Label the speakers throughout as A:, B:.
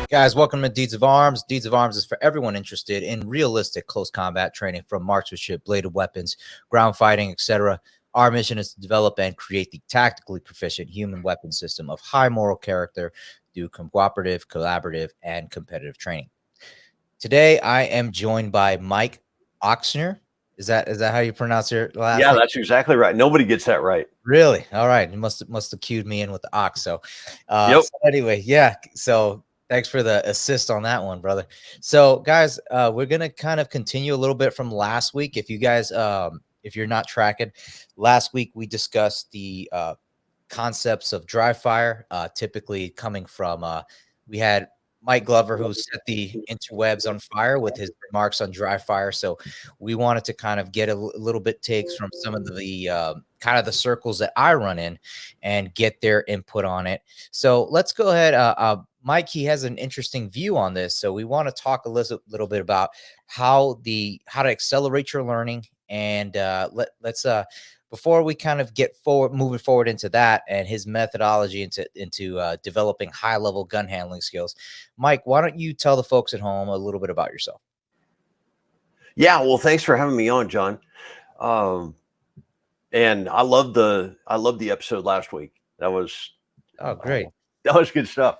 A: Guys, welcome to Deeds of Arms. Deeds of Arms is for everyone interested in realistic close combat training, from marksmanship, bladed weapons, ground fighting, etc. Our mission is to develop and create the tactically proficient human weapon system of high moral character through cooperative, collaborative, and competitive training. Today, I am joined by Mike Ochsner. Is that how you pronounce your last name?
B: Yeah, that's exactly right. Nobody gets that right.
A: Really? All right. You must have cued me in with the ox. So,
B: Yep.
A: so anyway, yeah. So thanks for the assist on that one, brother. So guys, we're gonna kind of continue a little bit from last week. If you guys, if you're not tracking, last week we discussed the concepts of dry fire, typically coming from we had Mike Glover, who set the interwebs on fire with his remarks on dry fire. So we wanted to kind of get a little bit takes from some of the kind of the circles that I run in and get their input on it. So let's go ahead. Mike, he has an interesting view on this. So we want to talk a little bit about how to accelerate your learning, and let's before we kind of get moving forward into that and his methodology into developing high level gun handling skills. Mike, why don't you tell the folks at home a little bit about yourself?
B: Yeah, well, thanks for having me on, John. And I loved the episode last week. That was
A: great.
B: That was good stuff.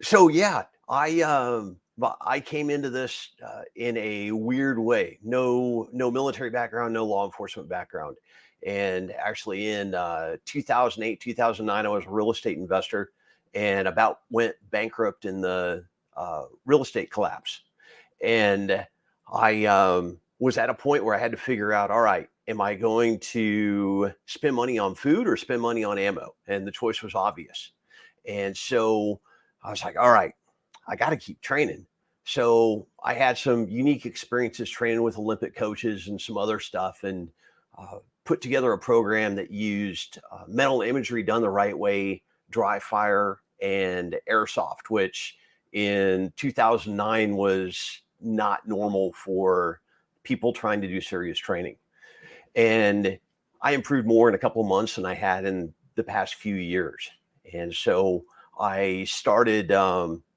B: So yeah, I came into this in a weird way. No military background, no law enforcement background. And actually in 2008, 2009, I was a real estate investor and about went bankrupt in the real estate collapse. And I was at a point where I had to figure out, all right, am I going to spend money on food or spend money on ammo? And the choice was obvious. And so I was like, all right, I got to keep training. So I had some unique experiences training with Olympic coaches and some other stuff, and put together a program that used mental imagery done the right way, dry fire, and airsoft, which in 2009 was not normal for people trying to do serious training. And I improved more in a couple of months than I had in the past few years. And so I started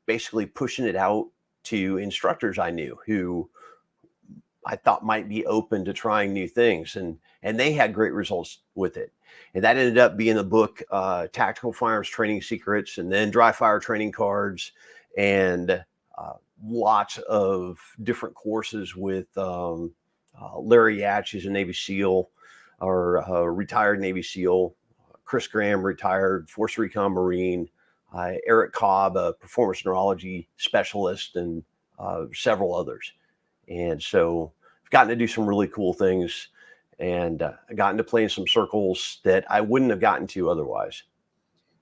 B: basically pushing it out to instructors I knew who I thought might be open to trying new things. And they had great results with it. And that ended up being the book, Tactical Firearms Training Secrets, and then Dry Fire Training Cards, and lots of different courses with Larry Yatch, who's a Navy SEAL, or retired Navy SEAL, Chris Graham, retired Force Recon Marine, Eric Cobb, a performance neurology specialist, and several others. And so I've gotten to do some really cool things, and I got into playing some circles that I wouldn't have gotten to otherwise.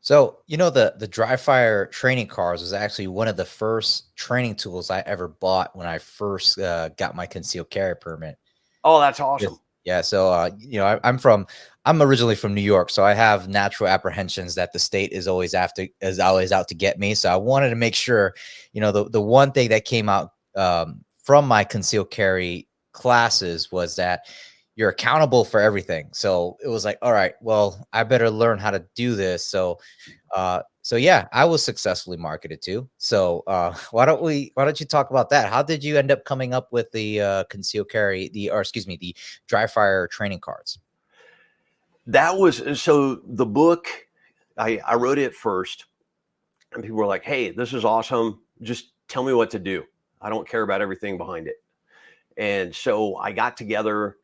A: So, the dry fire training cards was actually one of the first training tools I ever bought when I first got my concealed carry permit.
B: Oh, that's awesome.
A: Yeah. So, I'm originally from New York, so I have natural apprehensions that the state is always out to get me. So I wanted to make sure, the one thing that came out from my concealed carry classes was that you're accountable for everything. So it was like, all right, well, I better learn how to do this. So yeah, I was successfully marketed too. So why don't you talk about that? How did you end up coming up with the concealed carry, the dry fire training cards?
B: That was, so the book, I wrote it first, and people were like, hey, this is awesome. Just tell me what to do. I don't care about everything behind it. And so I got together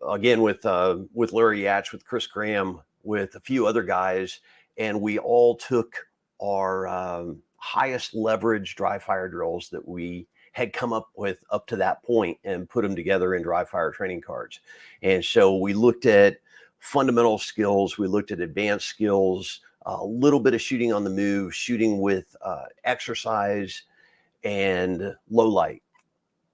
B: again with Larry Yatch, with Chris Graham, with a few other guys, and we all took our highest leverage dry fire drills that we had come up with up to that point and put them together in dry fire training cards. And so we looked at fundamental skills, we looked at advanced skills, a little bit of shooting on the move, shooting with exercise, and low light.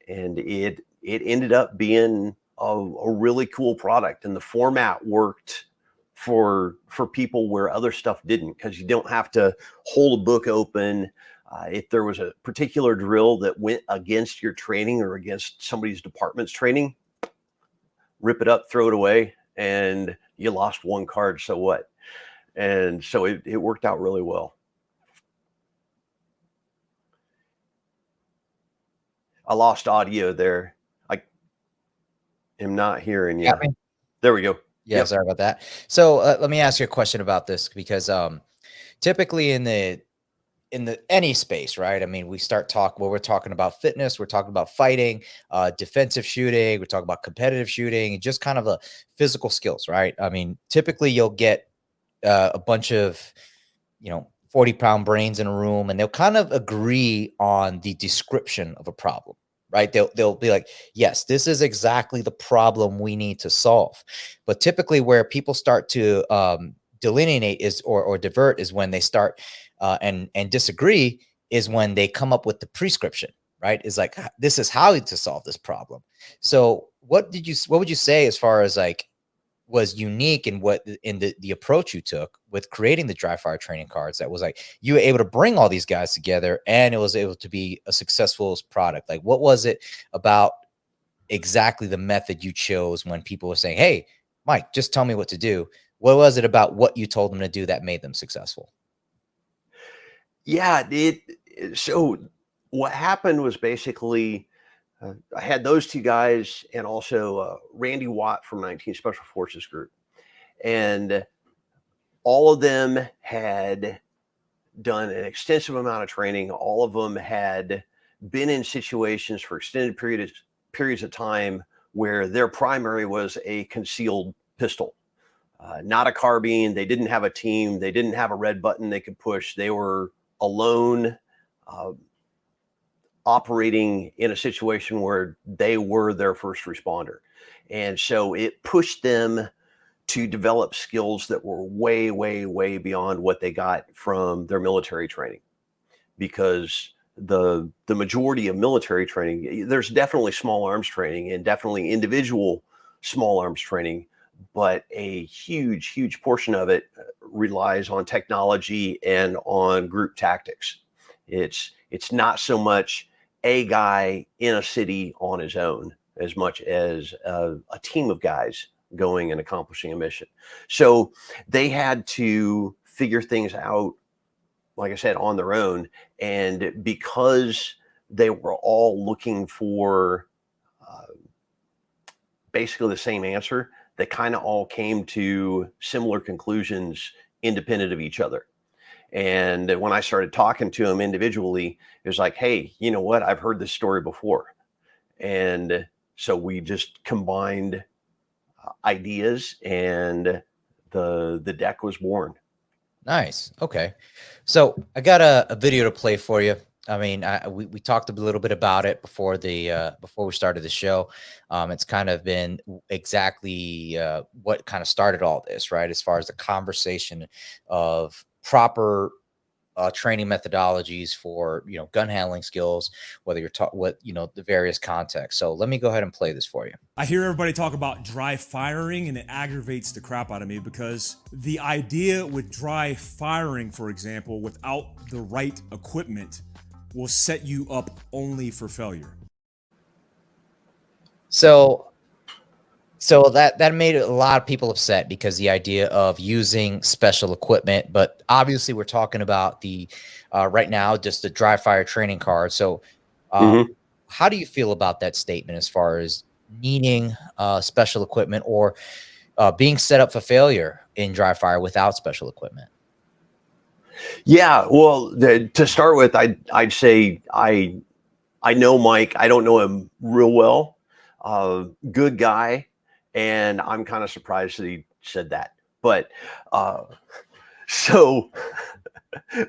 B: And it ended up being a really cool product, and the format worked for people where other stuff didn't, because you don't have to hold a book open. If there was a particular drill that went against your training or against somebody's department's training, rip it up, throw it away, and you lost one card, so what? And so it worked out really well. I lost audio there. I am not hearing you.
A: Got me?
B: There we go.
A: Yeah,
B: Yep.
A: sorry about that. So let me ask you a question about this because typically in the any space, right? I mean, we're talking about fitness, we're talking about fighting, defensive shooting, we're talking about competitive shooting, just kind of a physical skills, right? I mean, typically you'll get a bunch of 40-pound brains in a room and they'll kind of agree on the description of a problem, right? They'll be like, yes, this is exactly the problem we need to solve. But typically where people start to delineate is or divert is when they start and disagree is when they come up with the prescription, right? Is like, this is how to solve this problem. So what would you say as far as like was unique in what in the approach you took with creating the dry fire training cards that was like you were able to bring all these guys together and it was able to be a successful product? Like what was it about exactly the method you chose when people were saying, hey Mike, just tell me what to do? What was it about what you told them to do that made them successful?
B: Yeah, so what happened was basically I had those two guys and also Randy Watt from 19 Special Forces Group. And all of them had done an extensive amount of training. All of them had been in situations for extended periods of time where their primary was a concealed pistol, not a carbine. They didn't have a team. They didn't have a red button they could push. They were alone, uh, operating in a situation where they were their first responder. And so it pushed them to develop skills that were way, way, way beyond what they got from their military training. Because the majority of military training, there's definitely small arms training and definitely individual small arms training, but a huge, huge portion of it relies on technology and on group tactics. It's not so much a guy in a city on his own as much as a team of guys going and accomplishing a mission. So they had to figure things out, like I said, on their own. And because they were all looking for basically the same answer, they kind of all came to similar conclusions independent of each other. And when I started talking to them individually, it was like, hey, you know what? I've heard this story before. And so we just combined ideas and the deck was born.
A: Nice. Okay. So I got a video to play for you. I mean, we talked a little bit about it before we started the show. It's kind of been exactly what kind of started all this, right? As far as the conversation of proper training methodologies for gun handling skills, whether you're taught what the various contexts. So let me go ahead and play this for you.
C: I hear everybody talk about dry firing, and it aggravates the crap out of me because the idea with dry firing, for example, without the right equipment, will set you up only for failure.
A: So that made a lot of people upset because the idea of using special equipment, but obviously we're talking about the right now just the dry fire training card. So how do you feel about that statement as far as needing special equipment or being set up for failure in dry fire without special equipment?
B: Yeah, well, to start with, I'd say I know Mike. I don't know him real well. Good guy, and I'm kind of surprised that he said that. But so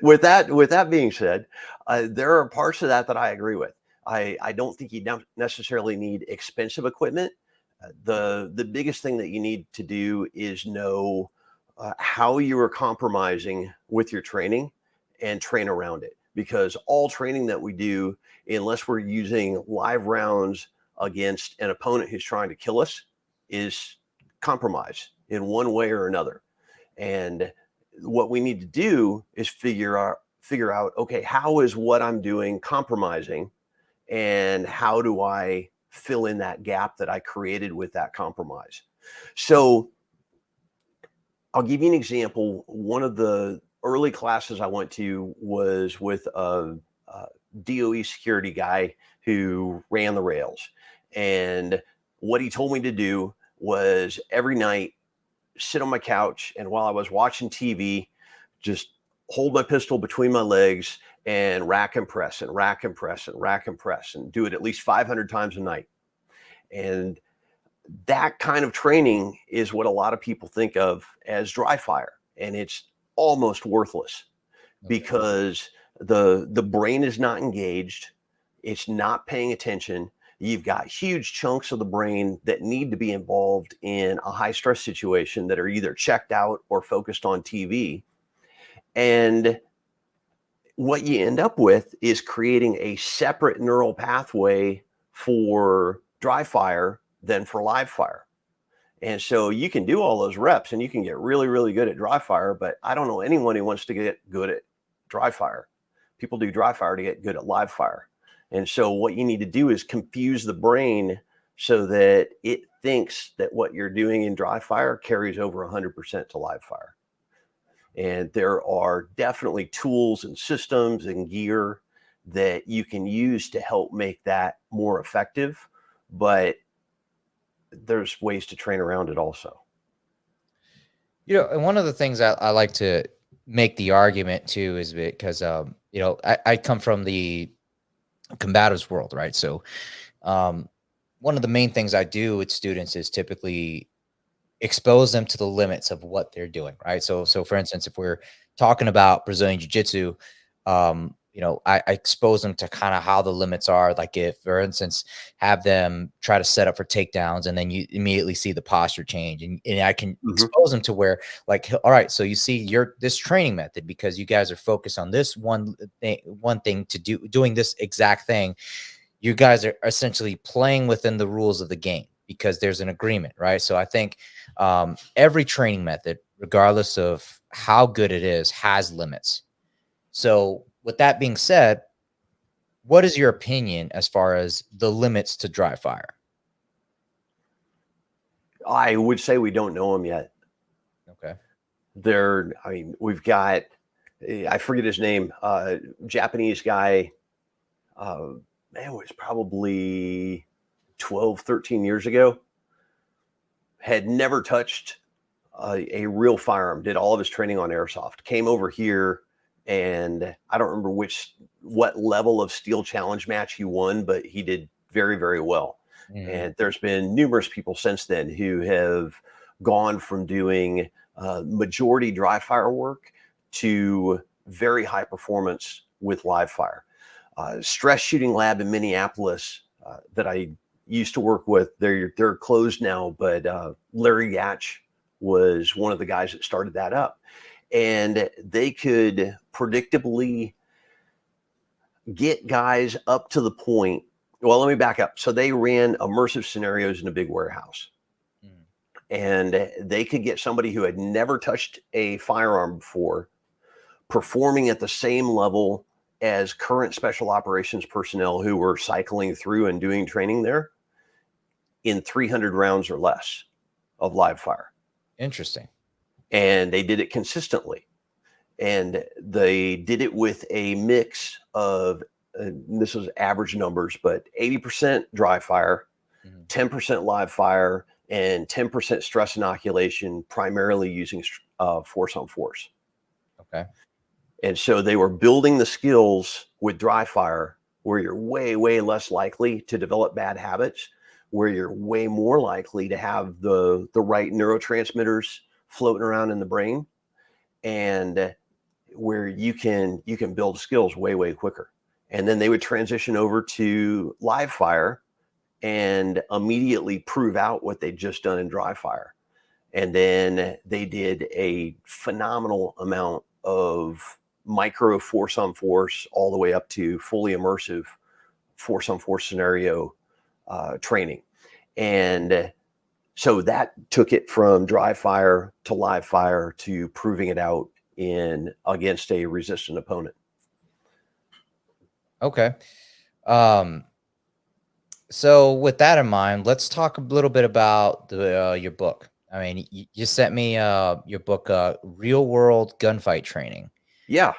B: with that being said, there are parts of that I agree with. I don't think you necessarily need expensive equipment. The biggest thing that you need to do is know how you are compromising with your training and train around it. Because all training that we do, unless we're using live rounds against an opponent who's trying to kill us, is compromise in one way or another. And what we need to do is figure out, okay, how is what I'm doing compromising, and how do I fill in that gap that I created with that compromise? So I'll give you an example. One of the early classes I went to was with DOE security guy who ran the rails. And what he told me to do was every night sit on my couch, and while I was watching TV, just hold my pistol between my legs and rack and press and rack and press and rack and press and do it at least 500 times a night. And that kind of training is what a lot of people think of as dry fire, and it's almost worthless because the brain is not engaged, it's not paying attention. You've got huge chunks of the brain that need to be involved in a high stress situation that are either checked out or focused on TV. And what you end up with is creating a separate neural pathway for dry fire than for live fire. And so you can do all those reps and you can get really, really good at dry fire, but I don't know anyone who wants to get good at dry fire. People do dry fire to get good at live fire. And so what you need to do is confuse the brain so that it thinks that what you're doing in dry fire carries over 100% to live fire. And there are definitely tools and systems and gear that you can use to help make that more effective, but there's ways to train around it also.
A: You know, and one of the things I like to make the argument too is because, you know, I come from the combatives world, right? So one of the main things I do with students is typically expose them to the limits of what they're doing, right? So for instance, if we're talking about Brazilian Jiu-Jitsu, you know, I expose them to kind of how the limits are. Like if, for instance, have them try to set up for takedowns and then you immediately see the posture change, and I can expose them to where, like, all right, so you see this training method because you guys are focused on this one thing to doing this exact thing. You guys are essentially playing within the rules of the game because there's an agreement, right? So I think every training method, regardless of how good it is, has limits. So with that being said, what is your opinion as far as the limits to dry fire?
B: I would say we don't know them yet.
A: Okay.
B: I mean, we've got, I forget his name, Japanese guy, man, it was probably 12, 13 years ago, had never touched a real firearm, did all of his training on airsoft, came over here, and I don't remember what level of steel challenge match he won, but he did very, very well. And there's been numerous people since then who have gone from doing majority dry fire work to very high performance with live fire. Stress shooting lab in Minneapolis that I used to work with, they're closed now, but Larry Gatch was one of the guys that started that up. And they could predictably get guys up to the point. Well, let me back up. So they ran immersive scenarios in a big warehouse. And they could get somebody who had never touched a firearm before performing at the same level as current special operations personnel who were cycling through and doing training there in 300 rounds or less of live fire.
A: Interesting.
B: And they did it consistently. And they did it with a mix of, this was average numbers, but 80% dry fire, 10% live fire, and 10% stress inoculation, primarily using force on force.
A: Okay.
B: And so they were building the skills with dry fire where you're way, way less likely to develop bad habits, where you're way more likely to have the right neurotransmitters floating around in the brain, and where you can build skills way, way quicker. And then they would transition over to live fire and immediately prove out what they'd just done in dry fire. And then they did a phenomenal amount of micro force on force all the way up to fully immersive force on force scenario training. And so that took it from dry fire to live fire to proving it out against a resistant opponent.
A: Okay. So with that in mind, let's talk a little bit about your book. I mean, you sent me your book, Real World Gunfight Training.
B: Yeah.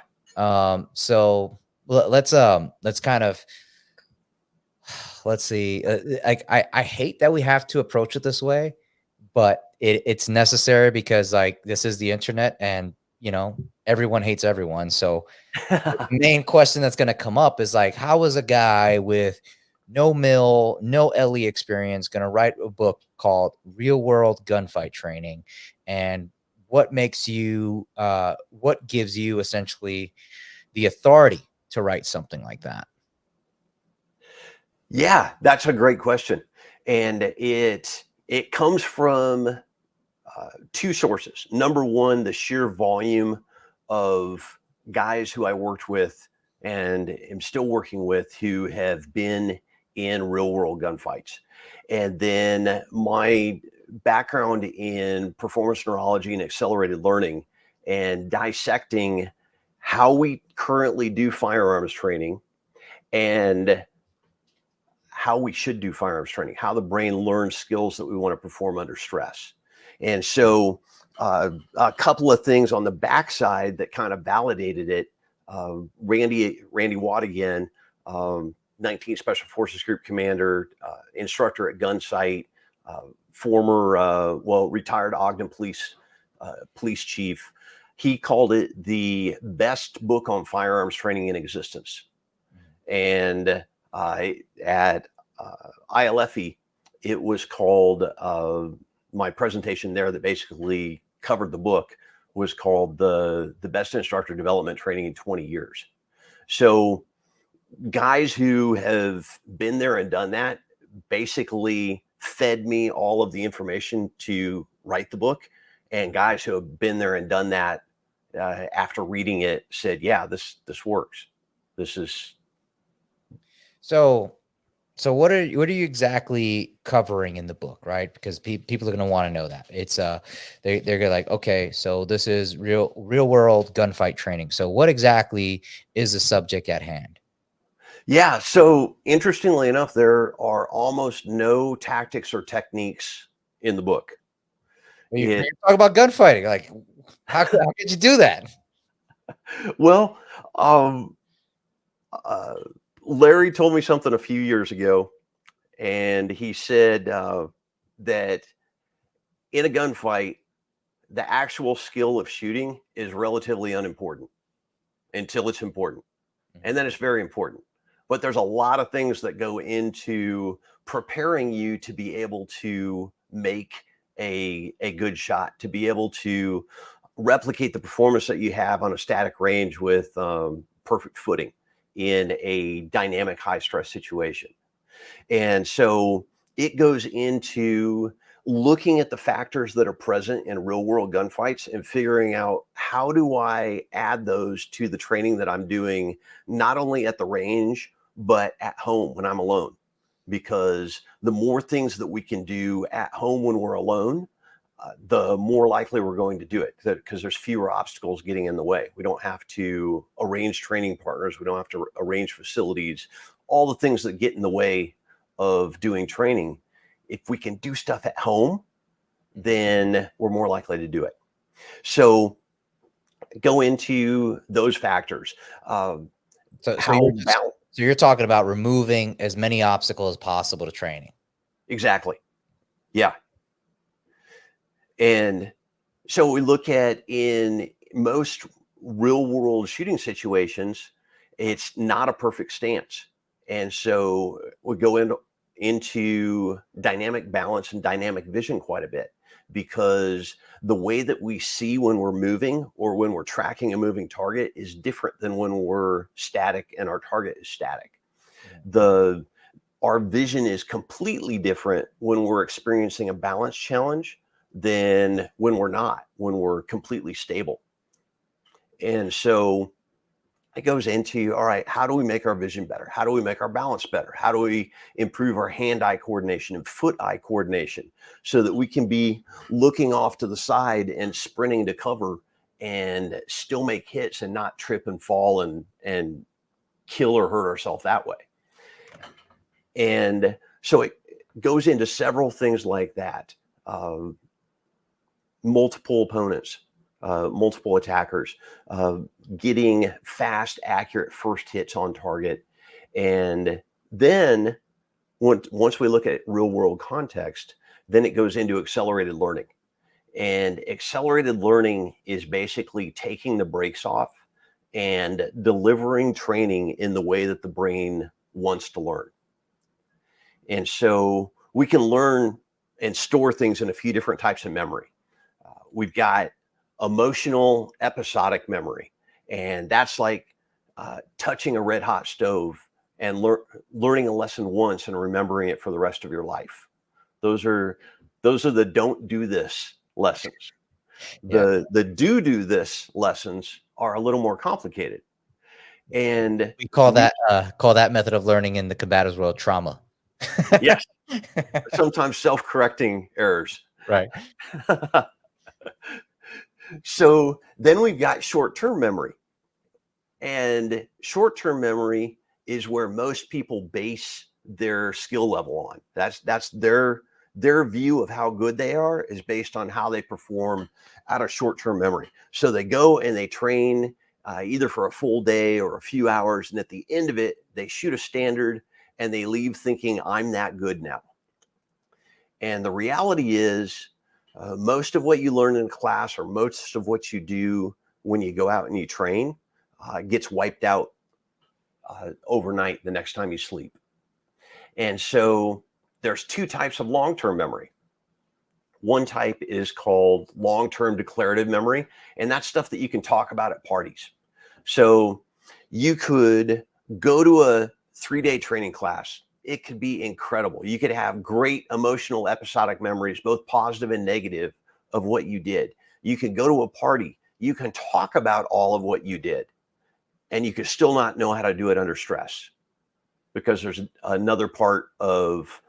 A: So Well, let's kind of let's see. I hate that we have to approach it this way, but it's necessary because like this is the internet, and you know everyone hates everyone. So the main question that's going to come up is like, how is a guy with no LE experience going to write a book called Real World Gunfight Training, and what makes you what gives you essentially the authority to write something like that?
B: Yeah, that's a great question. And it comes from two sources. Number one, the sheer volume of guys who I worked with and am still working with who have been in real world gunfights. And then my background in performance neurology and accelerated learning and dissecting how we currently do firearms training and how we should do firearms training, how the brain learns skills that we want to perform under stress. And so a couple of things on the backside that kind of validated it. Randy Watt again, 19th Special Forces Group Commander, instructor at Gunsight, former, retired Ogden police chief. He called it the best book on firearms training in existence. And at ILFE, it was called, my presentation there that basically covered the book was called the best instructor development training in 20 years. So guys who have been there and done that basically fed me all of the information to write the book. And guys who have been there and done that after reading it said, yeah, this works. This is.
A: So what are you exactly covering in the book, right? Because people are going to want to know that. It's they're gonna like, okay, so this is real world gunfight training. So what exactly is the subject at hand?
B: Yeah, so interestingly enough, there are almost no tactics or techniques in the book.
A: You talk about gunfighting, like how could you do that?
B: Well, Larry told me something a few years ago, and he said that in a gunfight, the actual skill of shooting is relatively unimportant until it's important. And then it's very important. But there's a lot of things that go into preparing you to be able to make a good shot, to be able to replicate the performance that you have on a static range with perfect footing in a dynamic high stress situation. And so it goes into looking at the factors that are present in real world gunfights and figuring out how do I add those to the training that I'm doing, not only at the range, but at home when I'm alone. Because the more things that we can do at home when we're alone, the more likely we're going to do it, because there's fewer obstacles getting in the way. We don't have to arrange training partners. We don't have to arrange facilities, all the things that get in the way of doing training. If we can do stuff at home, then we're more likely to do it. So go into those factors.
A: So you're talking about removing as many obstacles as possible to training.
B: Exactly. Yeah. And so we look at in most real world shooting situations, it's not a perfect stance. And so we go into dynamic balance and dynamic vision quite a bit, because the way that we see when we're moving or when we're tracking a moving target is different than when we're static and our target is static. Our vision is completely different when we're experiencing a balance challenge than when we're not, when we're completely stable. And so it goes into, all right, how do we make our vision better? How do we make our balance better? How do we improve our hand-eye coordination and foot-eye coordination so that we can be looking off to the side and sprinting to cover and still make hits and not trip and fall and kill or hurt ourselves that way? And so it goes into several things like that. Multiple opponents, multiple attackers, getting fast, accurate first hits on target. And then once we look at real world context, then it goes into accelerated learning. And accelerated learning is basically taking the brakes off and delivering training in the way that the brain wants to learn. And so we can learn and store things in a few different types of memory. We've got emotional episodic memory, and that's like touching a red hot stove and learning a lesson once and remembering it for the rest of your life. Those are the don't do this lessons. The do this lessons are a little more complicated. And
A: we call that method of learning in the combatives world trauma.
B: Yes, sometimes self-correcting errors.
A: Right.
B: So then we've got short-term memory. And short-term memory is where most people base their skill level on. That's their view of how good they are is based on how they perform out of short-term memory. So they go and they train either for a full day or a few hours, and at the end of it, they shoot a standard and they leave thinking, I'm that good now. And the reality is, most of what you learn in class or most of what you do when you go out and you train gets wiped out overnight the next time you sleep. And so there's two types of long-term memory. One type is called long-term declarative memory, and that's stuff that you can talk about at parties. So you could go to a 3-day training class. It could be incredible. You could have great emotional episodic memories, both positive and negative, of what you did. You can go to a party. You can talk about all of what you did, and you could still not know how to do it under stress, because there's another part of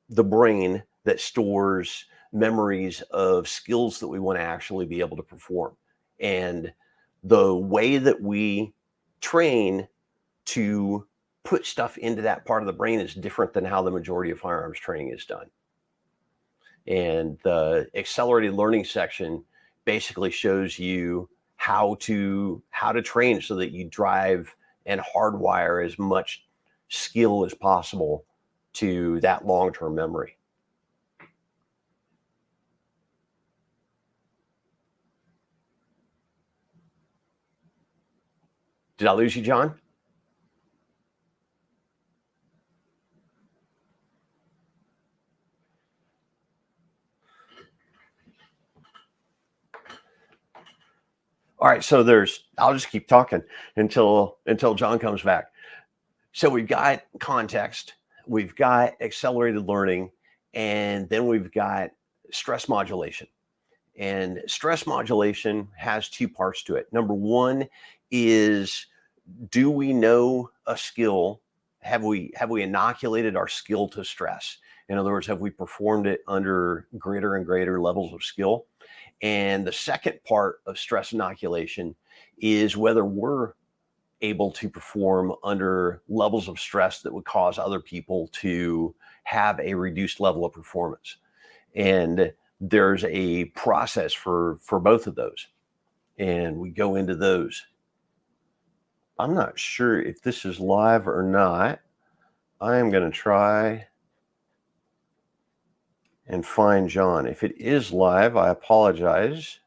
B: the brain that stores memories of skills that we want to actually be able to perform. And the way that we train to put stuff into that part of the brain is different than how the majority of firearms training is done. And the accelerated learning section basically shows you how to train so that you drive and hardwire as much skill as possible to that long-term memory. Did I lose you, John? All right, so I'll just keep talking until John comes back. So we've got context, we've got accelerated learning, and then we've got stress modulation. And stress modulation has two parts to it. Number one is, do we know a skill? Have we inoculated our skill to stress? In other words, have we performed it under greater and greater levels of skill? And the second part of stress inoculation is whether we're able to perform under levels of stress that would cause other people to have a reduced level of performance. And there's a process for both of those. And we go into those. I'm not sure if this is live or not. I am going to try and find John. If it is live, I apologize.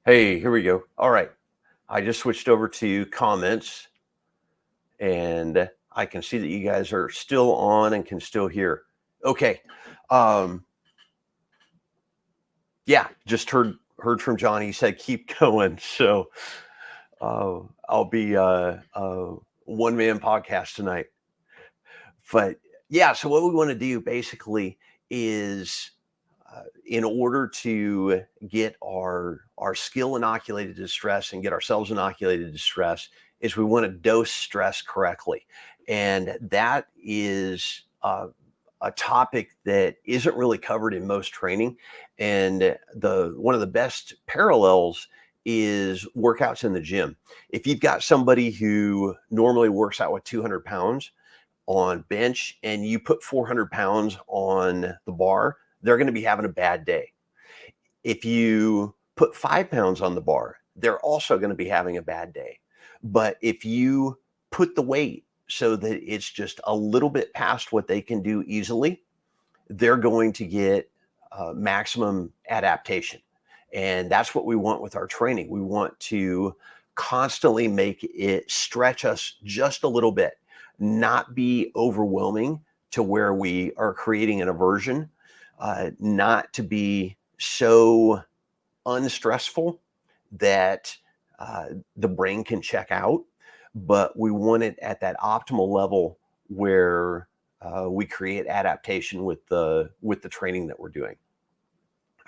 B: Hey, here we go. All right. I just switched over to comments, and I can see that you guys are still on and can still hear. Okay. Yeah, just heard from John. He said keep going. So I'll be a one-man podcast tonight. But yeah, so what we want to do basically is in order to get our skill inoculated to stress and get ourselves inoculated to stress is we want to dose stress correctly. And that is a topic that isn't really covered in most training. And one of the best parallels is workouts in the gym. If you've got somebody who normally works out with 200 pounds on bench and you put 400 pounds on the bar, they're going to be having a bad day. If you put 5 pounds on the bar, they're also going to be having a bad day. But if you put the weight so that it's just a little bit past what they can do easily, they're going to get maximum adaptation. And that's what we want with our training. We want to constantly make it stretch us just a little bit, not be overwhelming to where we are creating an aversion, not to be so unstressful that the brain can check out, but we want it at that optimal level where we create adaptation with the training that we're doing.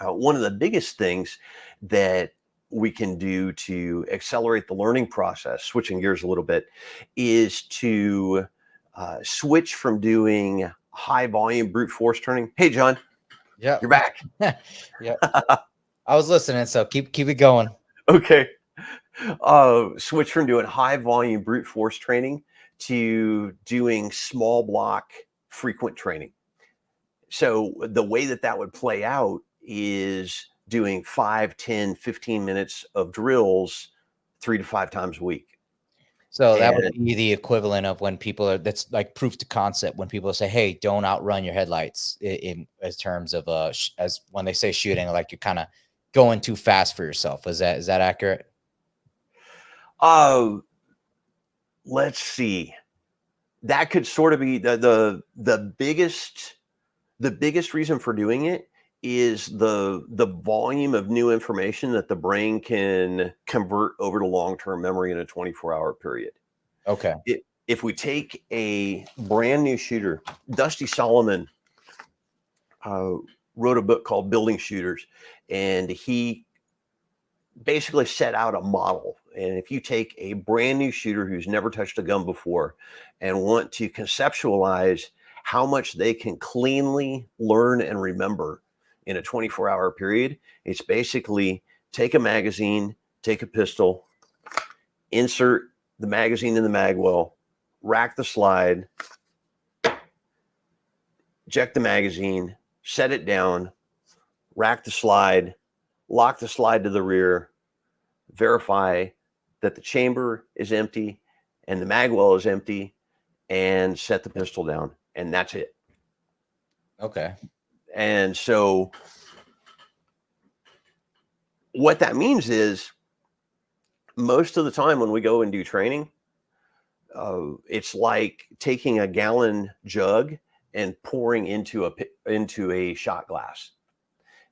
B: One of the biggest things that we can do to accelerate the learning process, switching gears a little bit, is to switch from doing high volume brute force training. Hey, John.
A: Yeah,
B: You're back.
A: Yeah, I was listening, so keep it going.
B: Okay. Switch from doing high volume brute force training to doing small block frequent training. So the way that would play out is doing 5, 10, 15 minutes of drills 3 to 5 times a week.
A: So that would be the equivalent of when people are, that's like proof to concept, when people say, hey, don't outrun your headlights in as terms of as when they say shooting, like you're kind of going too fast for yourself. Is that accurate?
B: Let's see. That could sort of be the biggest reason for doing it is the volume of new information that the brain can convert over to long-term memory in a 24-hour period.
A: Okay.
B: If we take a brand new shooter, Dusty Solomon wrote a book called Building Shooters, and he basically set out a model. And if you take a brand new shooter who's never touched a gun before and want to conceptualize how much they can cleanly learn and remember in a 24-hour period, it's basically take a magazine, take a pistol, insert the magazine in the mag well, rack the slide, eject the magazine, set it down, rack the slide, lock the slide to the rear, verify that the chamber is empty and the mag well is empty, and set the pistol down. And that's it.
A: Okay.
B: And so what that means is most of the time when we go and do training, it's like taking a gallon jug and pouring into a shot glass,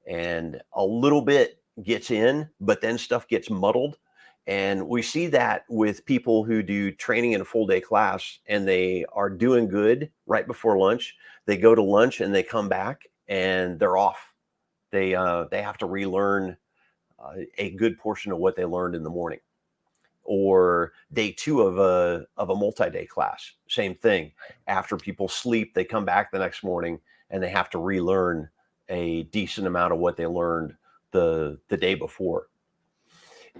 B: and a little bit gets in, but then stuff gets muddled. And we see that with people who do training in a full day class and they are doing good right before lunch. They go to lunch and they come back and they're off. They have to relearn a good portion of what they learned in the morning. Or day 2 of a multi-day class, same thing. After people sleep, they come back the next morning and they have to relearn a decent amount of what they learned the day before.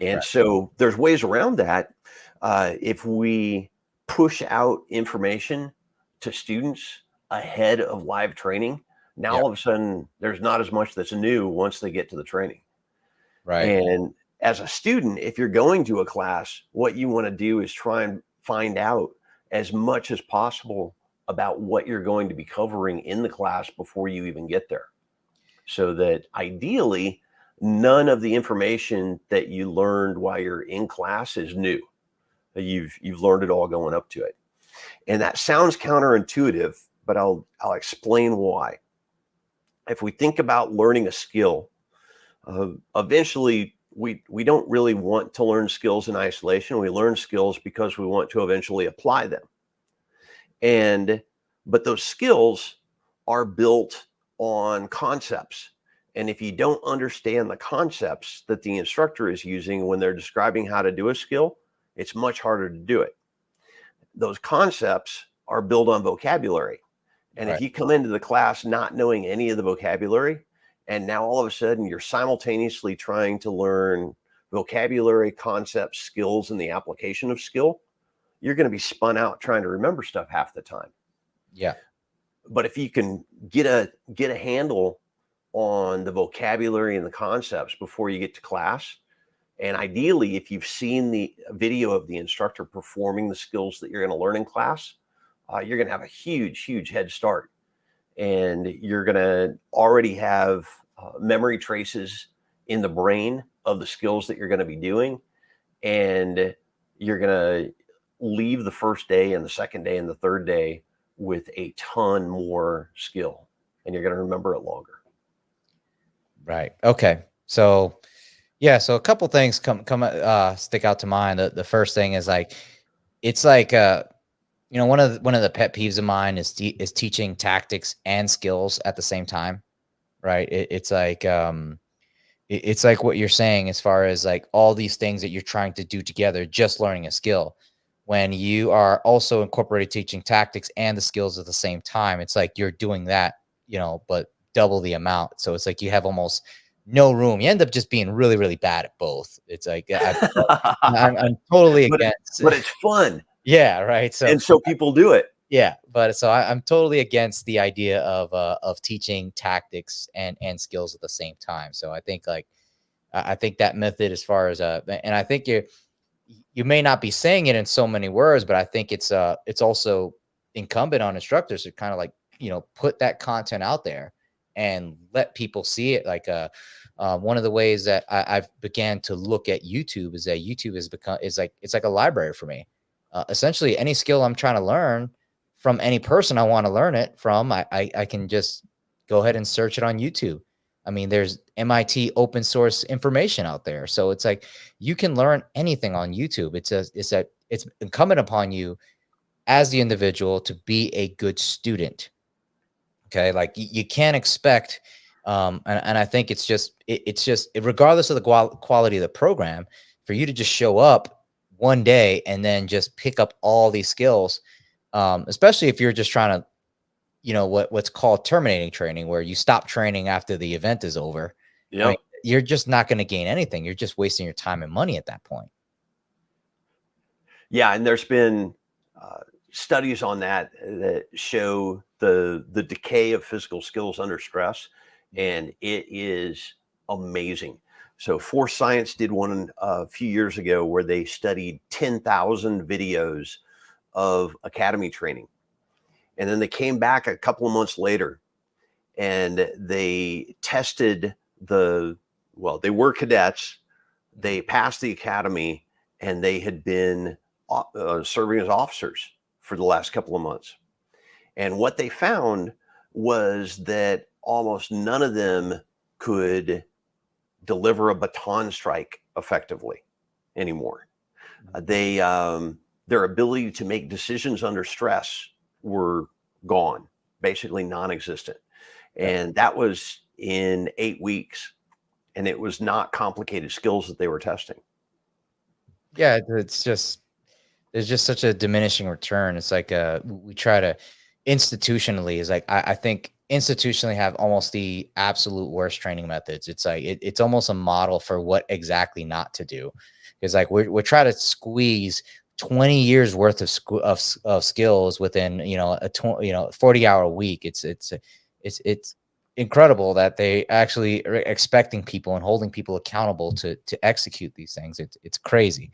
B: And
A: Right.
B: so there's ways around that. If we push out information to students ahead of live training, now all of a sudden there's not as much that's new once they get to the training.
A: Right.
B: And as a student, if you're going to a class, what you want to do is try and find out as much as possible about what you're going to be covering in the class before you even get there. So that ideally none of the information that you learned while you're in class is new. You've learned it all going up to it. And that sounds counterintuitive, but I'll explain why. If we think about learning a skill, eventually we don't really want to learn skills in isolation. We learn skills because we want to eventually apply them. But those skills are built on concepts. And if you don't understand the concepts that the instructor is using when they're describing how to do a skill, it's much harder to do it. Those concepts are built on vocabulary. And
A: Right.
B: if you come into the class not knowing any of the vocabulary, and now all of a sudden you're simultaneously trying to learn vocabulary, concepts, skills, and the application of skill, you're going to be spun out trying to remember stuff half the time.
A: Yeah.
B: But if you can get a handle on the vocabulary and the concepts before you get to class, and ideally, if you've seen the video of the instructor performing the skills that you're going to learn in class, you're going to have a huge head start. And you're going to already have memory traces in the brain of the skills that you're going to be doing. And you're going to leave the first day and the second day and the third day with a ton more skill, and you're going to remember it longer.
A: Right. Okay. So, yeah. So a couple things stick out to mind. The first thing is like, it's like, one of the pet peeves of mine is teaching tactics and skills at the same time. Right. It's like, it's like what you're saying as far as like all these things that you're trying to do together, just learning a skill. When you are also incorporating teaching tactics and the skills at the same time, it's like you're doing that, but double the amount. So it's like you have almost no room. You end up just being really, really bad at both. It's like I'm totally against.
B: But it's fun.
A: Yeah, right.
B: So people do it.
A: Yeah, but so I'm totally against the idea of teaching tactics and skills at the same time. So I think I think that method, as far as and I think you may not be saying it in so many words, but I think it's also incumbent on instructors to kind of like, put that content out there and let people see it. Like one of the ways that I've began to look at YouTube is that YouTube it's like a library for me. Essentially, any skill I'm trying to learn from any person I want to learn it from, I can just go ahead and search it on YouTube. I mean, there's MIT open source information out there. So it's like you can learn anything on YouTube. It's incumbent upon you as the individual to be a good student. Okay. Like you can't expect, and I think it's just regardless of the quality of the program, for you to just show up one day and then just pick up all these skills, especially if you're just trying to, what's called terminating training, where you stop training after the event is over.
B: Yeah.
A: I mean, you're just not going to gain anything. You're just wasting your time and money at that point.
B: Yeah. And there's been studies on that show the decay of physical skills under stress. And it is amazing. So Force Science did one a few years ago where they studied 10,000 videos of academy training. And then they came back a couple of months later and they tested they were cadets, they passed the academy, and they had been serving as officers for the last couple of months. And what they found was that almost none of them could deliver a baton strike effectively anymore. Their ability to make decisions under stress were gone, basically non-existent. And that was in 8 weeks. And it was not complicated skills that they were testing.
A: Yeah, there's just such a diminishing return. It's like we try to institutionally, is like I think institutionally have almost the absolute worst training methods. It's like it's almost a model for what exactly not to do. Because like we're trying to squeeze 20 years worth of skills within a 40-hour week. It's incredible that they actually are expecting people and holding people accountable to execute these things. It's crazy.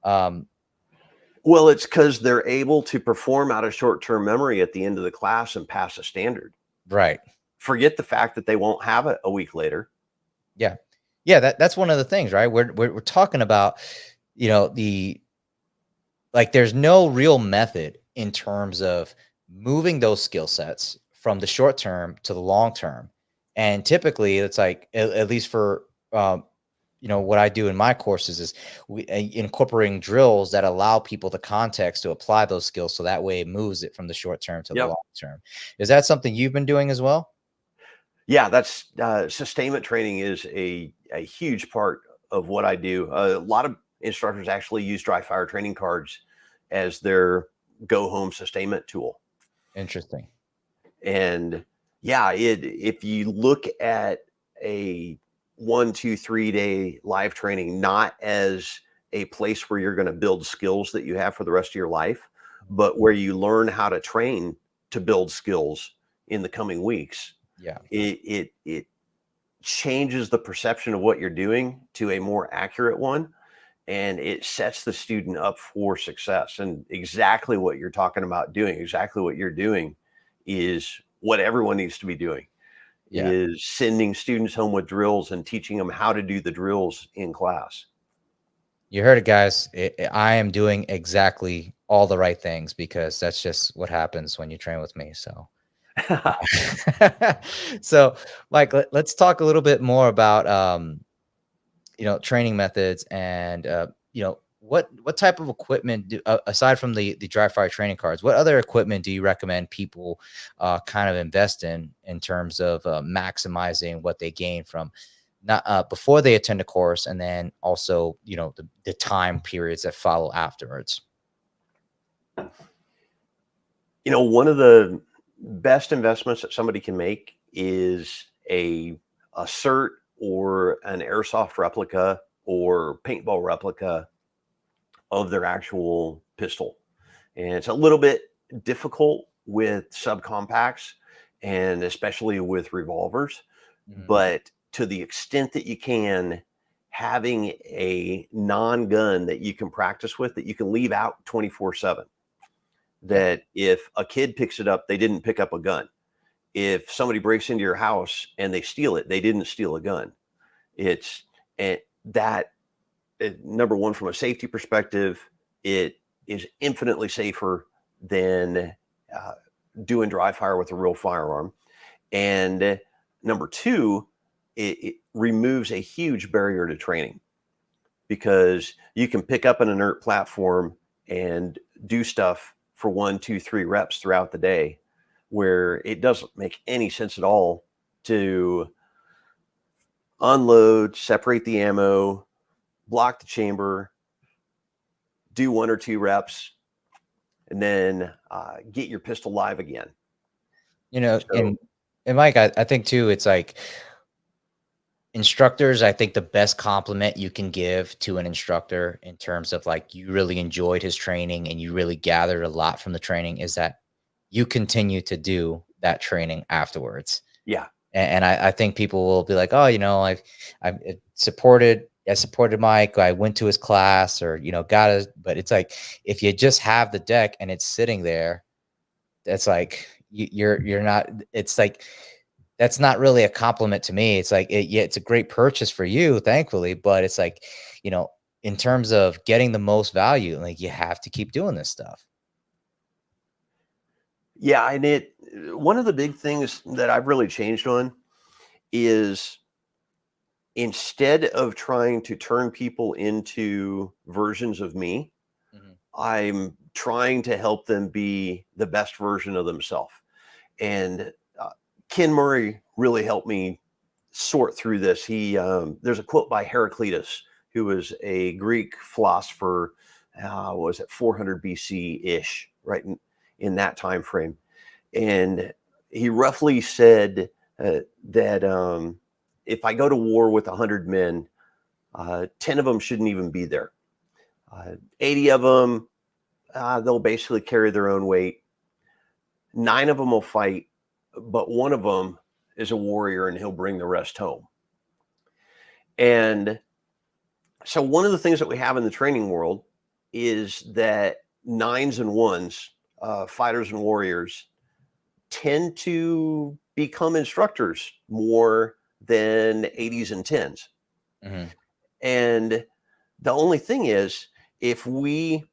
B: Well, it's because they're able to perform out of short-term memory at the end of the class and pass a standard.
A: Right.
B: Forget the fact that they won't have it a week later.
A: Yeah. Yeah, that's one of the things, right? We're talking about, you know, there's no real method in terms of moving those skill sets from the short term to the long term. And typically it's like, at least for, what I do in my courses is incorporating drills that allow people the context to apply those skills. So that way it moves it from the short term to the
B: Yep.
A: long term. Is that something you've been doing as well?
B: Yeah, that's sustainment training is a huge part of what I do. A lot of instructors actually use dry fire training cards as their go home sustainment tool.
A: Interesting.
B: And yeah, if you look at a 1, 2, 3 day live training, not as a place where you're going to build skills that you have for the rest of your life, but where you learn how to train to build skills in the coming weeks,
A: Yeah.
B: it changes the perception of what you're doing to a more accurate one, and it sets the student up for success. And exactly what you're talking about doing, exactly what you're doing, is what everyone needs to be doing,
A: Yeah.
B: is sending students home with drills and teaching them how to do the drills in class.
A: You heard it, guys. I am doing exactly all the right things because that's just what happens when you train with me. So, so Mike, let's talk a little bit more about, training methods and, what type of equipment aside from the dry fire training cards, what other equipment do you recommend people kind of invest in terms of maximizing what they gain from not before they attend a course, and then also, the time periods that follow afterwards?
B: One of the best investments that somebody can make is a cert or an airsoft replica or paintball replica of their actual pistol. And it's a little bit difficult with subcompacts and especially with revolvers.
A: Mhm.
B: But to the extent that you can, having a non-gun that you can practice with, that you can leave out 24/7,
A: Yeah.
B: that if a kid picks it up, they didn't pick up a gun. If somebody breaks into your house and they steal it, they didn't steal a gun. It's and that number one, from a safety perspective, it is infinitely safer than uh, doing dry fire with a real firearm. And number two, it removes a huge barrier to training, because you can pick up an inert platform and do stuff for 1, 2, 3 reps throughout the day, where it doesn't make any sense at all to unload, separate the ammo, block the chamber, do 1 or 2 reps, and then get your pistol live again.
A: You know,
B: So
A: and Mike, I think too, it's like instructors, I think the best compliment you can give to an instructor in terms of like you really enjoyed his training and you really gathered a lot from the training is that you continue to do that training afterwards.
B: yeah,
A: And I think people will be like, oh, I've I supported Mike. I went to his class, or got his. But it's like if you just have the deck and it's sitting there, that's like you're not. It's like that's not really a compliment to me. It's like yeah, it's a great purchase for you, thankfully, but it's like you know, in terms of getting the most value, like you have to keep doing this stuff.
B: yeah, and one of the big things that I've really changed on is, instead of trying to turn people into versions of me,
A: Mhm.
B: I'm trying to help them be the best version of themselves. And uh, Ken Murray really helped me sort through this. There's a quote by Heraclitus, who was a Greek philosopher. Was it 400 BC ish, right in that time frame? And he roughly said that if I go to war with 100 men, 10 of them shouldn't even be there. 80 of them, they'll basically carry their own weight. 9 of them will fight, but one of them is a warrior and he'll bring the rest home. And so one of the things that we have in the training world is that nines and ones, fighters and warriors, tend to become instructors more than 80s and 10s.
A: Mhm.
B: And the only thing is, if we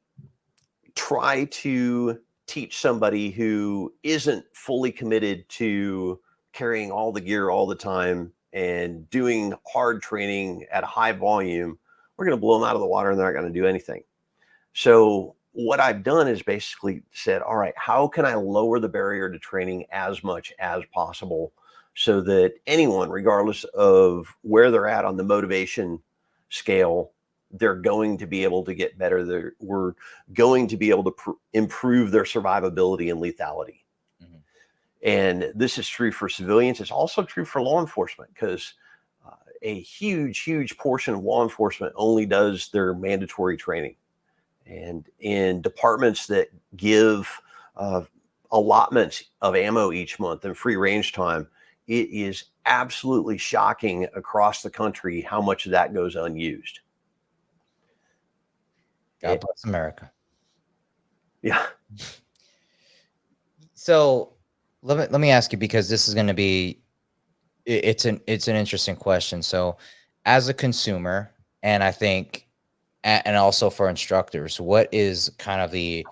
B: try to teach somebody who isn't fully committed to carrying all the gear all the time and doing hard training at a high volume, we're going to blow them out of the water and they're not going to do anything. So what I've done is basically said, all right, how can I lower the barrier to training as much as possible so that anyone, regardless of where they're at on the motivation scale, they're going to be able to get better. We're going to be able to improve their survivability and lethality.
A: Mhm.
B: And this is true for civilians. It's also true for law enforcement, because a huge portion of law enforcement only does their mandatory training. And in departments that give allotments of ammo each month and free range time, it is absolutely shocking across the country how much of that goes unused.
A: God bless America.
B: Yeah.
A: So let me ask you, because this is going to be it's an interesting question. So as a consumer, and I think and also for instructors, what is kind of the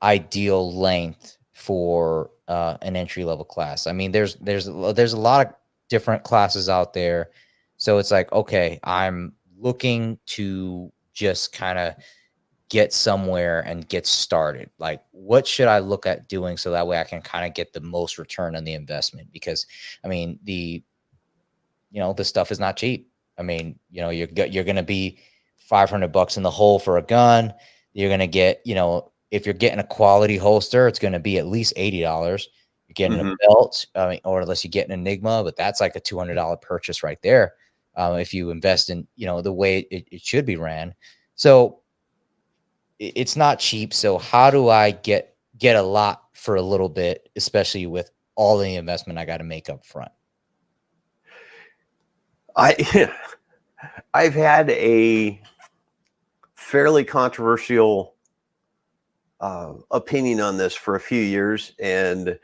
A: ideal length for an entry level class? I mean, there's a lot of different classes out there. So it's like, okay, I'm looking to just kind of get somewhere and get started. Like, what should I look at doing so that way I can kind of get the most return on the investment? Because I mean, the stuff is not cheap. I mean, you're going to be $500 in the hole for a gun. You're going to get, if you're getting a quality holster, it's going to be at least $80. You're getting a belt, or unless you get an Enigma, but that's like a $200 purchase right there. If you invest in, the way it should be ran. So it's not cheap. So how do I get a lot for a little bit, especially with all the investment I got to make up front?
B: I've had a fairly controversial opinion on this for a few years, and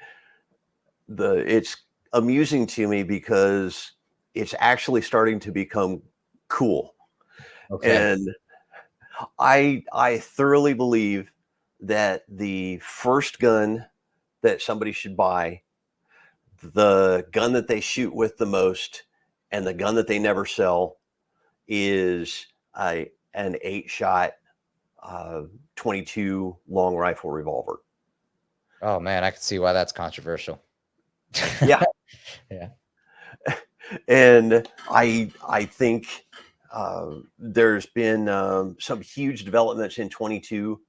B: it's amusing to me because it's actually starting to become cool.
A: Okay.
B: And I thoroughly believe that the first gun that somebody should buy, the gun that they shoot with the most, and the gun that they never sell, is an 8-shot 22 long rifle revolver.
A: Oh man, I can see why that's controversial.
B: Yeah.
A: Yeah.
B: And I think there's been some huge developments in 22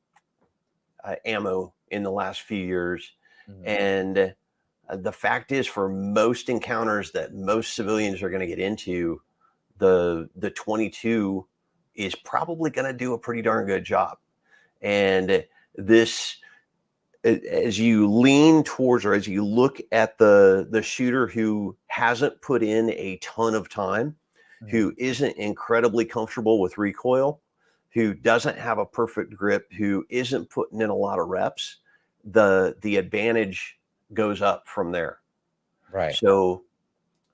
B: ammo in the last few years.
A: Mhm.
B: And the fact is, for most encounters that most civilians are going to get into, the 22 is probably going to do a pretty darn good job. And this, as you lean towards, or as you look at the shooter who hasn't put in a ton of time, who isn't incredibly comfortable with recoil, who doesn't have a perfect grip, who isn't putting in a lot of reps, the advantage goes up from there.
A: Right.
B: So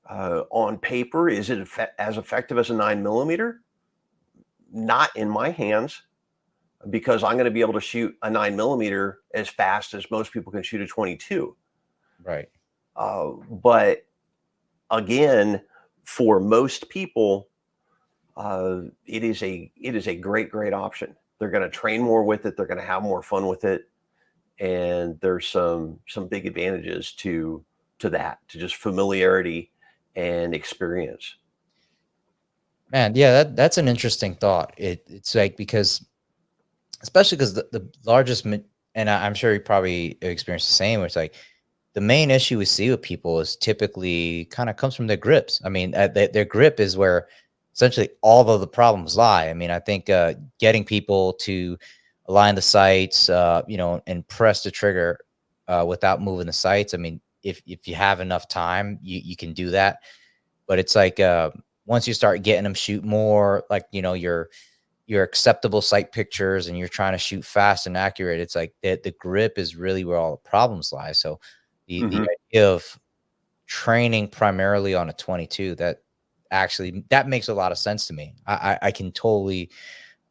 B: on paper, is it as effective as a 9mm? Not in my hands, because I'm going to be able to shoot a 9mm as fast as most people can shoot a 22.
A: Right.
B: But again, for most people, it is a great option. They're going to train more with it. They're going to have more fun with it, and there's some big advantages to just familiarity and experience.
A: Man, yeah, that's an interesting thought. It's like, because especially because the largest and I'm sure you probably experienced the same, where it's like the main issue we see with people is typically kind of comes from their grips. I mean, their grip is where essentially all of the problems lie. I mean, I think getting people to align the sights, and press the trigger without moving the sights. I mean, if you have enough time, you can do that. But it's like once you start getting them shoot more, like your acceptable sight pictures, and you're trying to shoot fast and accurate, it's like the grip is really where all the problems lie. So the idea of training primarily on a 22, actually, that makes a lot of sense to me. I can totally,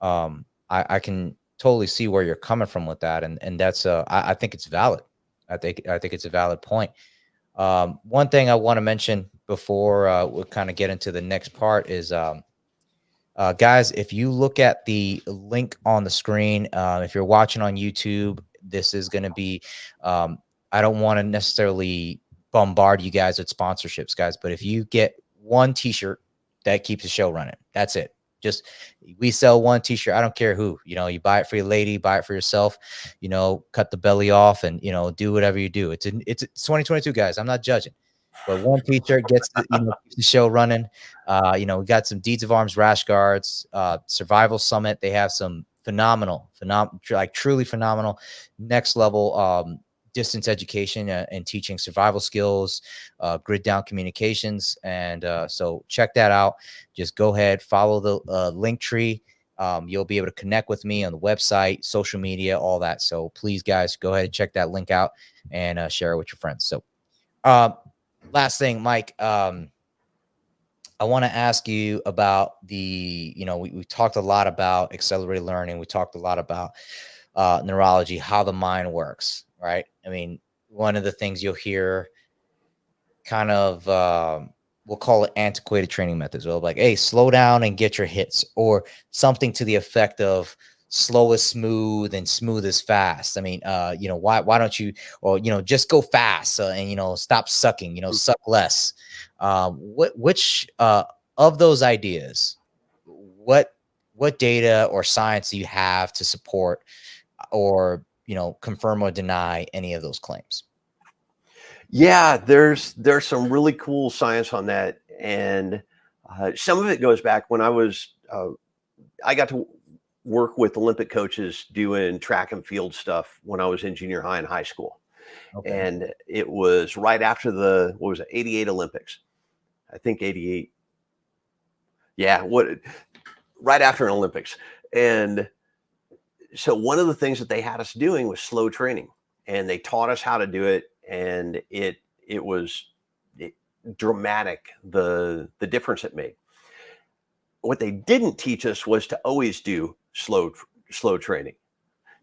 A: I can totally see where you're coming from with that. And that's, I think it's valid. I think it's a valid point. One thing I want to mention before we'll kind of get into the next part is, guys, if you look at the link on the screen, if you're watching on YouTube, this is going to be, I don't want to necessarily bombard you guys with sponsorships, guys, but if you get one t-shirt, that keeps the show running. That's it. Just, we sell one t-shirt. I don't care who, you buy it for your lady, buy it for yourself, cut the belly off and, do whatever you do. It's 2022, guys. I'm not judging, but one t-shirt gets keeps the show running. We got some Deeds of Arms rash guards, Survival Summit. They have some phenomenal, like truly phenomenal next level distance education and teaching survival skills, grid down communications. And so check that out. Just go ahead, follow the link tree. You'll be able to connect with me on the website, social media, all that. So please, guys, go ahead and check that link out and share it with your friends. So last thing, Mike, I want to ask you about we talked a lot about accelerated learning. We talked a lot about neurology, how the mind works, right? I mean, one of the things you'll hear kind of, we'll call it antiquated training methods. Well, like, hey, slow down and get your hits, or something to the effect of slow is smooth and smooth is fast. I mean, why don't you, or, just go fast and, stop sucking, suck less. Which of those ideas, what data or science do you have to support or, confirm or deny any of those claims?
B: Yeah, there's some really cool science on that, and some of it goes back when I got to work with Olympic coaches doing track and field stuff when I was in junior high and high school. Okay. And it was right after the 88 Olympics. I think 88. Yeah, right after an Olympics. And so one of the things that they had us doing was slow training, and they taught us how to do it. And it was dramatic, the difference it made. What they didn't teach us was to always do slow training.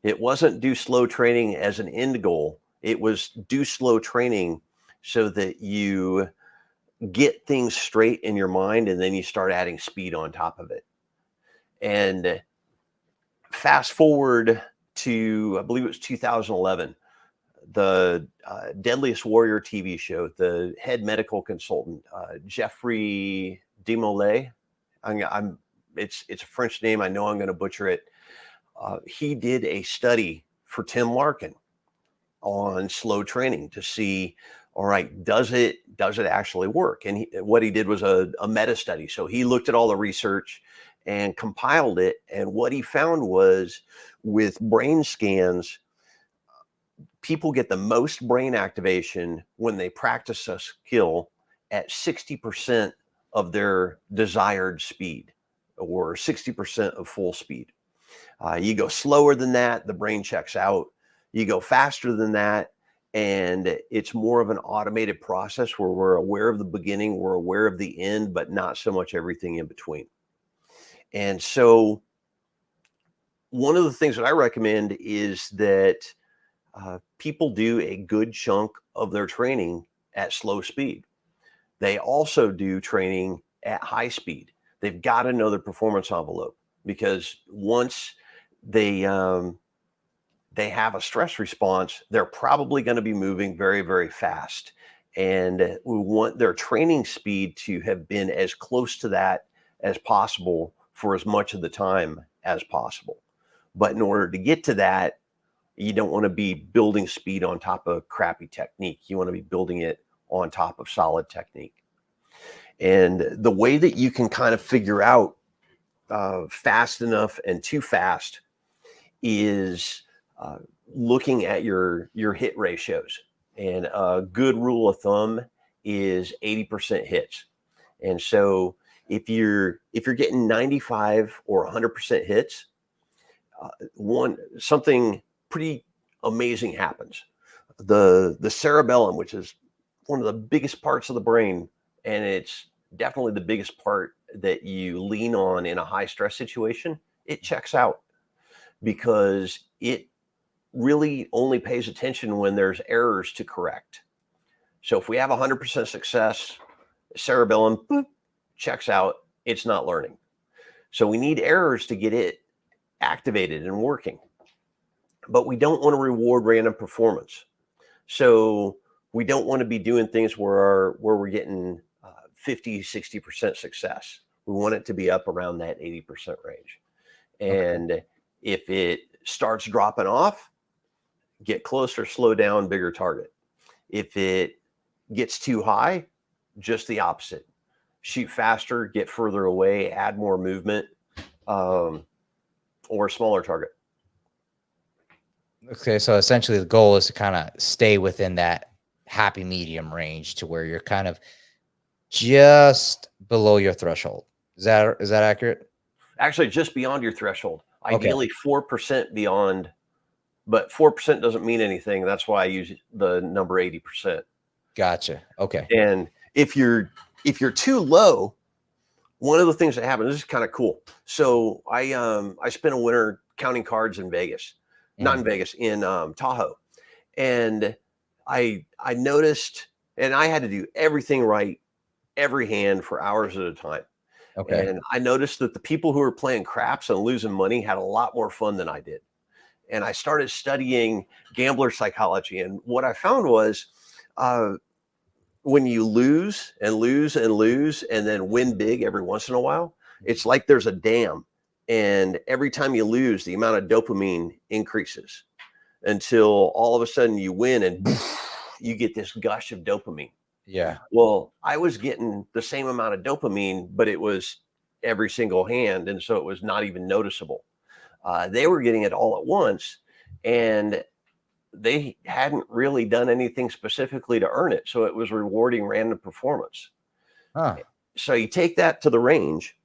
B: It wasn't do slow training as an end goal. It was do slow training so that you get things straight in your mind, and then you start adding speed on top of it. And fast forward to, I believe it was 2011, the Deadliest Warrior TV show, the head medical consultant, Jeffrey Demolay. It's a French name. I know I'm going to butcher it. He did a study for Tim Larkin on slow training to see, all right, does it actually work? And what he did was a meta study. So he looked at all the research and compiled it. And what he found was, with brain scans, people get the most brain activation when they practice a skill at 60% of their desired speed, or 60% of full speed. You go slower than that, the brain checks out. You go faster than that, and it's more of an automated process where we're aware of the beginning, we're aware of the end, but not so much everything in between. And so one of the things that I recommend is that people do a good chunk of their training at slow speed. They also do training at high speed. They've got to know their performance envelope, because once they have a stress response, they're probably going to be moving very, very fast. And we want their training speed to have been as close to that as possible for as much of the time as possible. But in order to get to that, you don't want to be building speed on top of crappy technique. You want to be building it on top of solid technique. And the way that you can kind of figure out fast enough and too fast is looking at your hit ratios. And a good rule of thumb is 80% hits. And so if you're getting 95 or 100% hits, something pretty amazing happens. The cerebellum, which is one of the biggest parts of the brain, and it's definitely the biggest part that you lean on in a high stress situation, it checks out because it really only pays attention when there's errors to correct. So if we have 100% success, cerebellum boop, checks out, it's not learning. So we need errors to get it activated and working. But we don't want to reward random performance. So we don't want to be doing things where we're getting 50, 60% success. We want it to be up around that 80% range. And if it starts dropping off, get closer, slow down, bigger target. If it gets too high, just the opposite. Shoot faster, get further away, add more movement, or a smaller target.
A: Okay, so essentially the goal is to kind of stay within that happy medium range to where you're kind of just below your threshold. Is that accurate?
B: Actually, just beyond your threshold.
A: Okay.
B: Ideally 4% beyond, but 4% doesn't mean anything. That's why I use the number 80%.
A: Gotcha. Okay.
B: And if you're too low, one of the things that happens, this is kind of cool. So I spent a winter counting cards in Vegas, not in Vegas, in Tahoe. And I noticed, and I had to do everything right, every hand for hours at a time.
A: Okay.
B: And I noticed that the people who were playing craps and losing money had a lot more fun than I did. And I started studying gambler psychology. And what I found was when you lose and lose and lose and then win big every once in a while, it's like there's a dam. And every time you lose, the amount of dopamine increases until all of a sudden you win and you get this gush of dopamine.
A: Yeah.
B: Well, I was getting the same amount of dopamine, but it was every single hand. And so it was not even noticeable. They were getting it all at once, and they hadn't really done anything specifically to earn it. So it was rewarding random performance.
A: Huh.
B: So you take that to the range.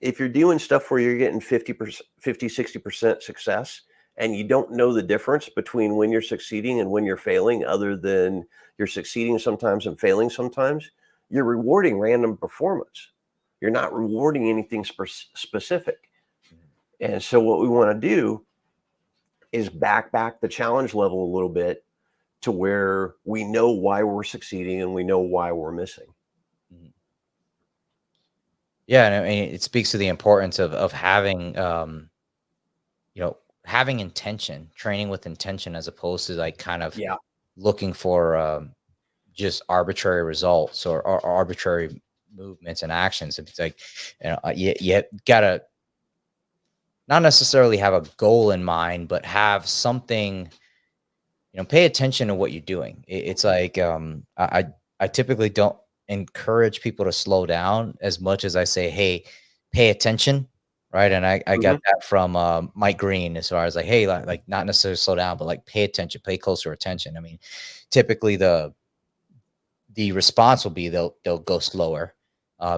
B: If you're doing stuff where you're getting 50%, 50, 60% success, and you don't know the difference between when you're succeeding and when you're failing, other than you're succeeding sometimes and failing sometimes, you're rewarding random performance. You're not rewarding anything specific. And so what we want to do is back the challenge level a little bit to where we know why we're succeeding and we know why we're missing.
A: Yeah, and I mean, it speaks to the importance of having having intention, training with intention, as opposed to like kind of looking for just arbitrary results or arbitrary movements and actions. It's like, you gotta not necessarily have a goal in mind, but have something, pay attention to what you're doing. It's like, I typically don't encourage people to slow down as much as I say, hey, pay attention. Right. And I got that from Mike Green, as far as like, hey, like not necessarily slow down, but like pay attention, pay closer attention. I mean, typically the response will be they'll go slower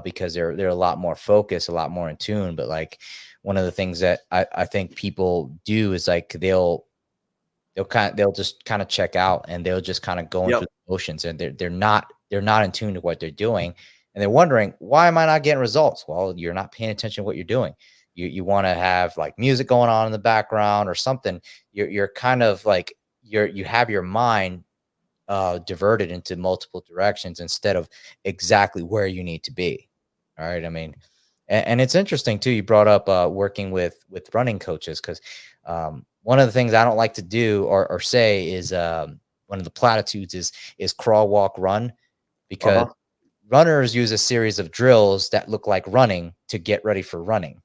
A: because they're a lot more focused, a lot more in tune. But like one of the things that I think people do is like they'll just kind of check out, and they'll just kind of go into the motions, and they're not in tune to what they're doing, and they're wondering, why am I not getting results? Well, you're not paying attention to what you're doing. You want to have like music going on in the background or something. You're kind of like you have your mind diverted into multiple directions instead of exactly where you need to be. All right. I mean, and it's interesting too. You brought up working with running coaches, because one of the things I don't like to do or say is one of the platitudes is crawl, walk, run, because runners use a series of drills that look like running to get ready for running.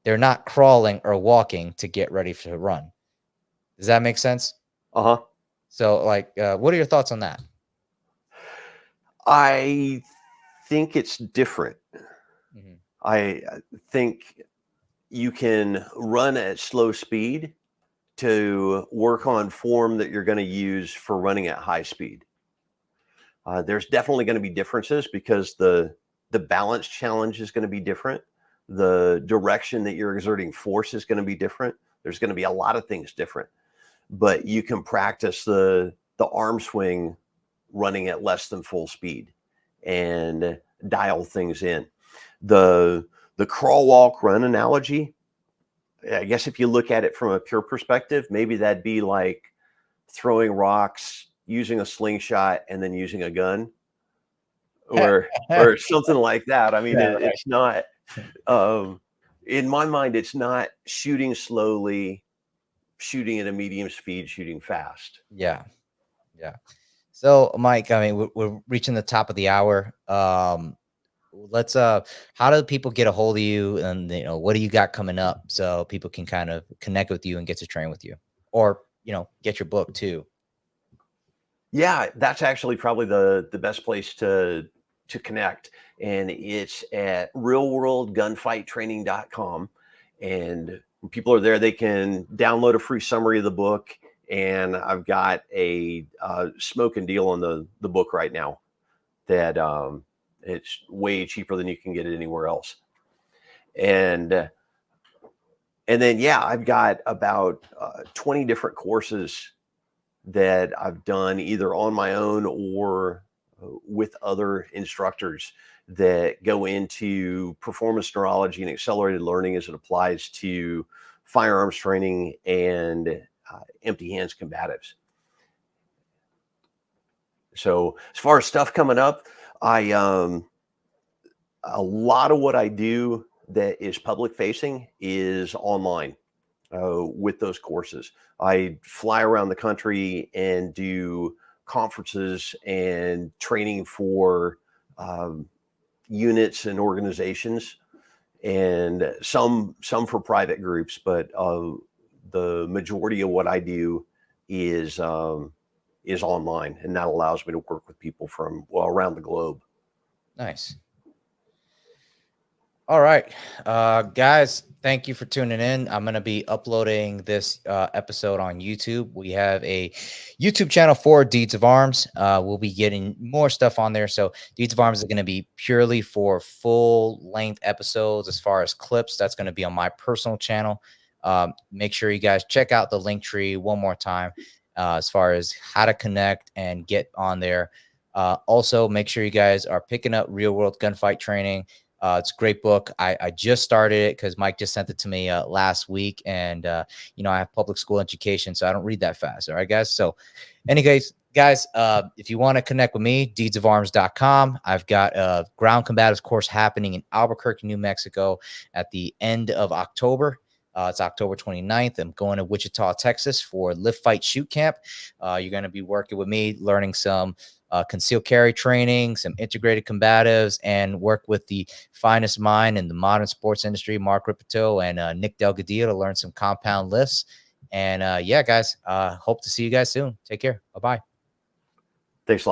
A: They're not crawling or walking to get ready to run. Does that make sense? So like, what are your thoughts on that?
B: I think it's different. I think you can run at slow speed to work on form that you're going to use for running at high speed. There's definitely going to be differences because the balance challenge is going to be different. The direction that you're exerting force is going to be different. There's going to be a lot of things different, but you can practice the arm swing running at less than full speed, and dial things in. The crawl, walk, run analogy, I guess if you look at it from a pure perspective, maybe that'd be like throwing rocks, using a slingshot, and then using a gun, or something like that. I mean,
A: Yeah, right.
B: it's not. In my mind, it's not shooting slowly, shooting at a medium speed, shooting fast.
A: Yeah. So, Mike, I mean, we're reaching the top of the hour. Let's how do people get a hold of you, and what do you got coming up so people can kind of connect with you and get to train with you, or get your book too?
B: Yeah, that's actually probably the best place to connect, and it's at realworldgunfighttraining.com. And when people are there, they can download a free summary of the book, and I've got a smoking deal on the book right now that it's way cheaper than you can get it anywhere else. And then yeah, I've got about 20 different courses that I've done either on my own or with other instructors that go into performance neurology and accelerated learning as it applies to firearms training and empty hands combatives. So as far as stuff coming up, a lot of what I do that is public facing is online with those courses. I fly around the country and do conferences and training for units and organizations, and some for private groups, but the majority of what I do is online, and that allows me to work with people from around the globe.
A: Nice. All right, guys, thank you for tuning in. I'm going to be uploading this episode on YouTube. We have a YouTube channel for Deeds of Arms. We'll be getting more stuff on there. So Deeds of Arms is going to be purely for full length episodes. As far as clips, that's going to be on my personal channel. Make sure you guys check out the link tree one more time as far as how to connect and get on there. Also, make sure you guys are picking up Real World Gunfight Training. It's a great book. I just started it because Mike just sent it to me last week. And, I have public school education, so I don't read that fast. All right, guys. So anyways, guys, if you want to connect with me, deedsofarms.com. I've got a ground combatives course happening in Albuquerque, New Mexico at the end of October. It's October 29th. I'm going to Wichita, Texas for Lift Fight Shoot Camp. You're going to be working with me, learning some concealed carry training, some integrated combatives, and work with the finest mind in the modern sports industry, Mark Ripito and Nick Delgadillo, to learn some compound lifts. And yeah, guys, hope to see you guys soon. Take care. Bye-bye.
B: Thanks a lot.